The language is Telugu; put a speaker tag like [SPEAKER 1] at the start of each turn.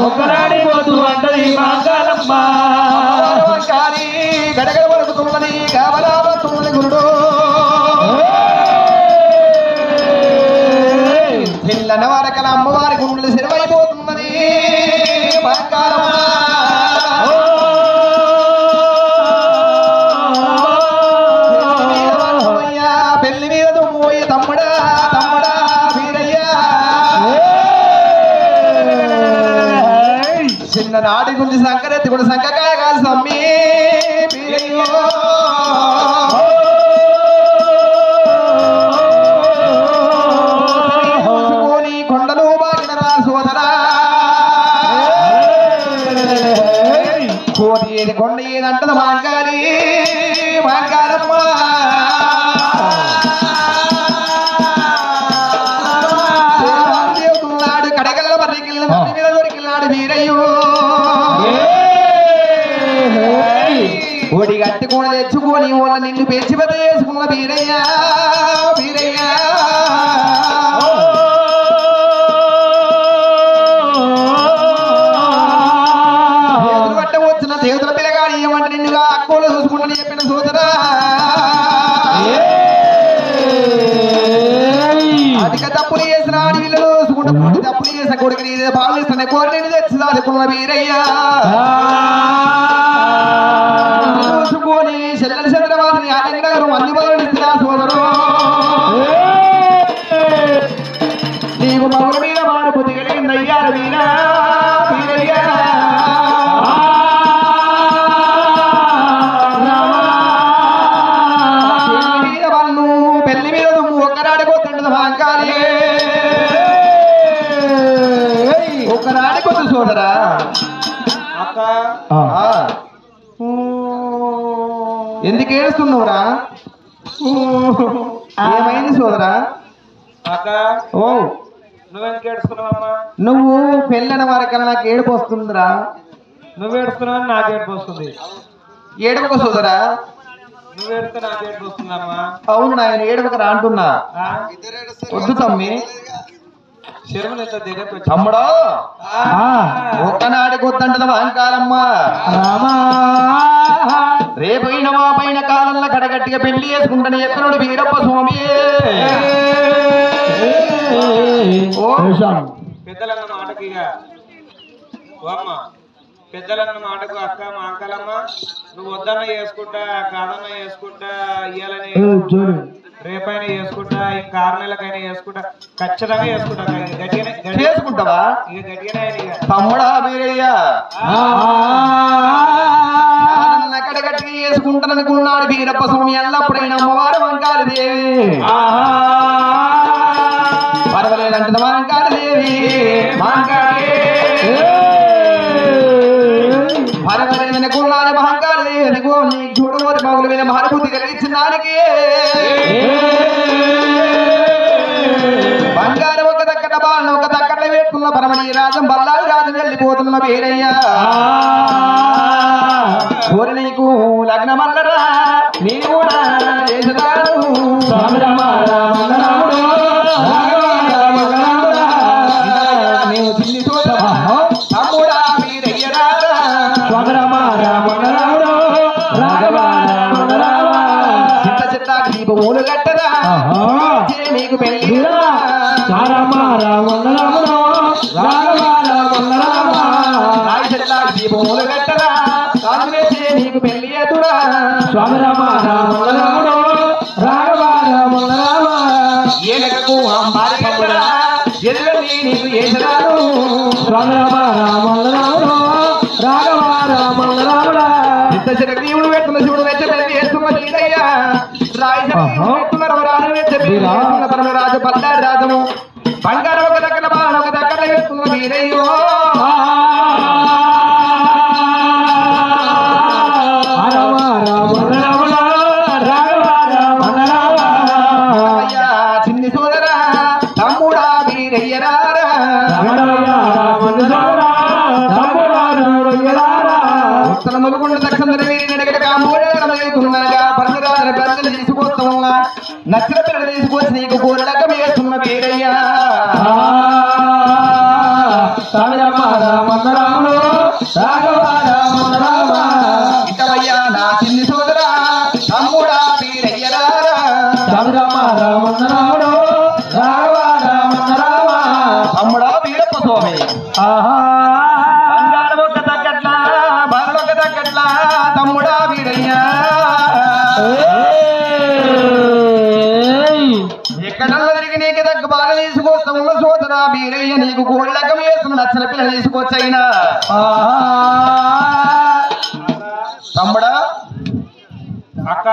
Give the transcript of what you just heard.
[SPEAKER 1] ఒకనాడి పోతూ అంటది మాంగాలమ్మ కాని గడగడ వరకుతున్నది కావలాబతున్నది గురుడు పిల్లన వరకల అమ్మవారి గుండెలు సిరవైపోతున్నది మాంగాలమ్మ పెళ్లి మీద దుమ్ము తమ్ముడా తమ్ముడా వీరయ్యా చిన్ననాటి గురించి సంకరెత్తి కూడా సంకకాయ కాదు సమ్మి కొండలు బాగినరా సోదరా కోటి ఏది కొండ ఏదంటది మాంగ మంగాలి మంగారమ్మ దేవుతున్నాడు కడగల్ల మర్రికిల్ల మర్రి మీద దొరికిల్లాడు వీరయ్యో ఓడి కట్టుకొని తెచ్చుకొని వాళ్ళ నిన్ను పెంచి పెద్ద చేసుకున్న వీరయ్యా వీరయ్యా దేవుడు పట్ట వచ్చిన దేవుతుల పిల్లగాడు ఏమంటే నిన్నుగా అక్కువలో చూసుకుంటాను చెప్పిన సోదరా అధిక తప్పులు చేసిన ఆడవిళ్ళు చూసుకుంటూ పుట్టి తప్పులు చేసిన కొడుకుని బాగా ఇస్తాను కోరిని తెచ్చి దాదుకున్న వీరయ్యా చూసుకొని చెల్లెలు చంద్రబాబుని ఆటంగారు మంది బదులుస్తున్నా సోదరు నీకు మగుల మీద మారు బుద్ధి కలిగిందయ్యారు వీరా వీరయ్యా మీద వాళ్ళు పెళ్లి మీద నువ్వు ఒక్కనాడిపోతుండదు మహంకాళి ఒక్కనాడిపోతుంది సోదరా
[SPEAKER 2] అక్క
[SPEAKER 1] ఎందుకు ఏడుస్తున్నావురా ఏమైంది సోదరా
[SPEAKER 2] అక్క
[SPEAKER 1] ఓ
[SPEAKER 2] నువ్వెందుకు ఏడుస్తున్నావమ్మా
[SPEAKER 1] నువ్వు పెళ్ళిన వారికల్లా నాకు ఏడుపు వస్తుందిరా
[SPEAKER 2] నువ్వు ఏడుస్తున్నావని నాకు ఏడుపు వస్తుంది
[SPEAKER 1] ఏడుపుక సోదరా
[SPEAKER 2] నువ్వు ఏడితే నాకు ఏడుపు వస్తుందమ్మా
[SPEAKER 1] అవును నాయన ఏడుపుక రా అంటున్నా వద్దు తమ్మి
[SPEAKER 2] శర్మని ఎంత దగ్గర
[SPEAKER 1] తమ్ముడు ఒక్కనాడికి వద్దంటది అహంకారమ్మ రేపు మా పైన కాలంలో కడగట్టిగా పెళ్లి చేసుకుంటాను ఎక్కనుడు వీరప్ప స్వామి
[SPEAKER 2] పెద్దలన్న మాటకి ఇక ఓ అమ్మ పెద్దలన్న మాటకు అక్క మా అంకలమ్మ నువ్వు వద్దన్న చేసుకుంటా కాదన్న చేసుకుంటా ఇయ్యాలని రేపైనా చేసుకుంటా ఇంకా 6 నెలలకైనా చేసుకుంటా ఖచ్చితంగా చేసుకుంటా గట్టిగానే
[SPEAKER 1] చేసుకుంటావా
[SPEAKER 2] ఇక గట్టిగానే ఇక
[SPEAKER 1] తమ్ముడా వీరయ్యా కడగట్టి చేసుకుంటాననుకున్నాడు వీరప్ప స్వామి ఎల్లప్పుడైనా అమ్మవారు వంకాలి దేవి పర్వాలేదంటే వంకాలి దేవి పర్వాలేదనుకున్నాను మహంకాలి దేవి అదిగో నీకు చూడబోతే మగుల మీద మహానుభూతి కలిగించిన దానికి బంగారం ఒక దక్కట బాలను ఒక దక్కట పెట్టుకున్న పరమణి రాజం బల్లాది రాజు వెళ్ళిపోతున్న వీరయ్యా కోరి నీకు లగ్నమల్లరా నేను కూడా చేస్తాను నేను చిన్ని తమ్ముడా వీరయ్యరా చిత్త చిత్త దీపములు కట్టరా నీకు పెళ్లి దీపములు కట్టరా నీకు పెళ్లి ఎదురా స్వామి రామ రాముడు ఏనకకు అంబారి కట్టరా ఎదురని నీకు ఏసరాడు స్వామి రామ రాముడు చిత్త శివుడు పెట్టున్న శివుడు వెచ్చబెట్టి వేస్తున్న సీతయ్య రాజు వెచ్చబెట్టి పరమరాజు పల్లారి రాజము బంగారం ఒక దగ్గర బాణ ఒక దగ్గర వేస్తున్న వీరయ్యో చిన్ని సోదరా తమ్ముడా వీరయ్యరారా ఉత్తర ములుగుండ దక్షిణ వీరి నడిగడ కామూడగా పరశురాజుల పెద్దలు తీసుకొస్తున్నా నచ్చిన పిల్లలు తీసుకొచ్చి నీకు కూరలక వేస్తున్న వీరయ్యా ఇటవయ్యా నా చిన్ని సోదరా తమ్ముడా వీరయ్యరారా తమ్ముడా వీరప్ప స్వామి బంగారం ఒక తగ్గట్లా బాలొక తగ్గట్లా తమ్ముడా వీరయ్యా ఎక్కడల్లా తిరిగి నీకు దగ్గర బాగా తీసుకొస్తాము సోదరా వీరయ్య నీకు కోళ్ళకం వేస్తున్న నచ్చిన పిల్లలు తీసుకొచ్చైనా తమ్ముడా
[SPEAKER 2] అక్క